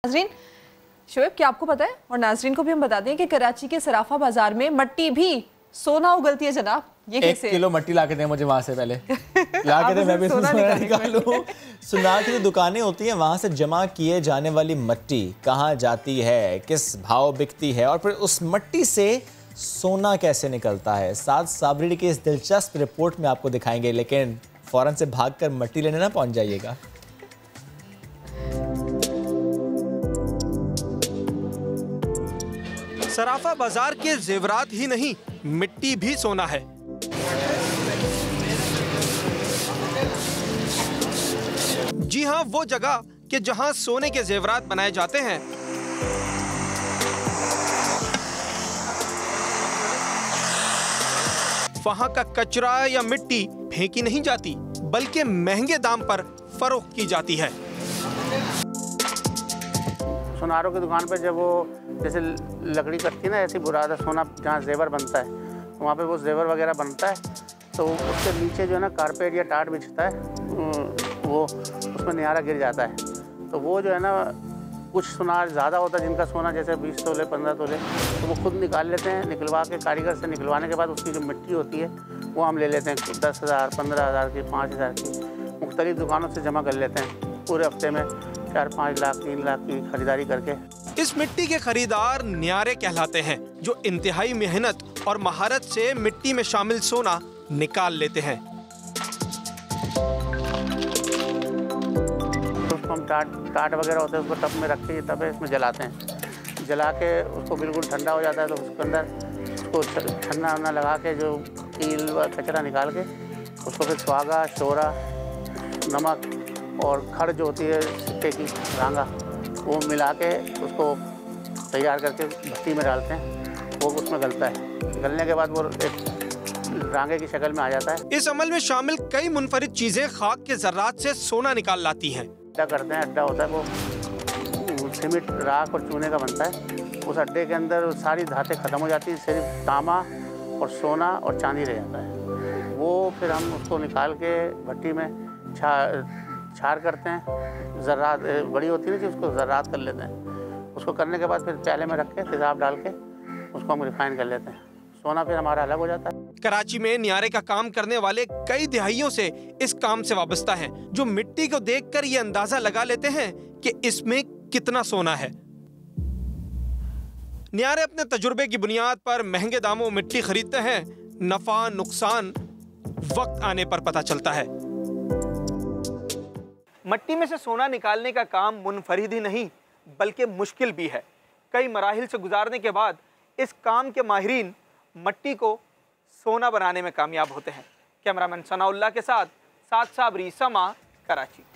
नाज़रीन, शोएब क्या आपको पता है, और नाज़रीन को भी हम बता दें कि कराची के सराफा बाजार में मट्टी भी सोना उगलती है जनाब। ये कैसे? 1 किलो मट्टी ला के दें मुझे वहाँ से पहले ला के दें, मैं भी सोना निकालूं। सुनार की जो दुकानें होती हैं वहाँ से जमा किए जाने वाली मट्टी कहाँ जाती है, किस भाव बिकती है और फिर उस मट्टी से सोना कैसे निकलता है, साथ साबरी की इस दिलचस्प रिपोर्ट में आपको दिखाएंगे। लेकिन फौरन से भागकर मट्टी लेने ना पहुँच जाइएगा। सराफा बाजार के जेवरात ही नहीं, मिट्टी भी सोना है। जी हां, वो जगह कि जहां सोने के जेवरात बनाए जाते हैं। वहां का कचरा या मिट्टी फेंकी नहीं जाती, बल्कि महंगे दाम पर फरोख्त की जाती है। सुनारों की दुकान पे जब वो जैसे लकड़ी कटती है ना, ऐसी बुरादा सोना जहाँ जेवर बनता है, वहाँ पे वो जेवर वगैरह बनता है, तो उसके नीचे जो है ना कारपेट या टाट बिछता है, वो उसमें नियारा गिर जाता है। तो वो जो है ना, कुछ सुनार ज़्यादा होता है जिनका सोना जैसे 20 तोले 15 तोले, तो वो खुद निकाल लेते हैं। निकलवा के कारीगर से निकलवाने के बाद उसकी जो मिट्टी होती है वो हम ले लेते हैं 10,000 15,000 की 5,000 की मुख्तलिफ दुकानों से जमा कर लेते हैं। पूरे हफ्ते में 4-5 लाख 3 लाख की खरीदारी करके इस मिट्टी के खरीदार न्यारे कहलाते हैं, जो इंतहाई मेहनत और महारत से मिट्टी में शामिल सोना निकाल लेते हैं। उसको हम टाट वगैरह होते हैं, उसको टब में रख के, ये टब है, इसमें जलाते हैं। जला के उसको बिल्कुल ठंडा हो जाता है, तो उसके अंदर उसको ठंडा वन्ना लगा के जो कील व कचरा निकाल के उसको फिर सुहागा, शोरा, नमक और खड़ जो होती है सिक्के की रांगा, वो मिला के उसको तैयार करके भट्टी में डालते हैं। वो उसमें गलता है। गलने के बाद वो एक रांगे की शक्ल में आ जाता है। इस अमल में शामिल कई मुनफरिद चीजें खाक के जर्रात से सोना निकाल लाती हैं। अड्डा करते हैं। अड्डा होता है वो सीमेंट, राख और चूने का बनता है। उस अड्डे के अंदर सारी धातें ख़त्म हो जाती हैं, सिर्फ तांबा और सोना और चांदी रह जाता है। वो फिर हम उसको निकाल के भट्टी में छार करते हैं। ज़र्रात बड़ी होती है ना, कि उसको ज़र्रात कर लेते हैं। उसको करने के बाद फिर प्याले में रख के तेज़ाब डाल के उसको हम रिफाइन कर लेते हैं। सोना फिर हमारा अलग हो जाता है। कराची में न्यारे का काम करने वाले कई दिहाइयों से इस काम से वाबस्ता हैं, जो मिट्टी को देखकर ये अंदाजा लगा लेते हैं कि इसमें कितना सोना है। न्यारे अपने तजुर्बे की बुनियाद पर महंगे दामों मिट्टी खरीदते हैं। नफा नुकसान वक्त आने पर पता चलता है। मट्टी में से सोना निकालने का काम मुनफरिद ही नहीं, बल्कि मुश्किल भी है। कई मराहिल से गुजारने के बाद इस काम के माहिरीन मट्टी को सोना बनाने में कामयाब होते हैं। कैमरामैन सनाउल्लाह के साथ साबरी, समा, कराची।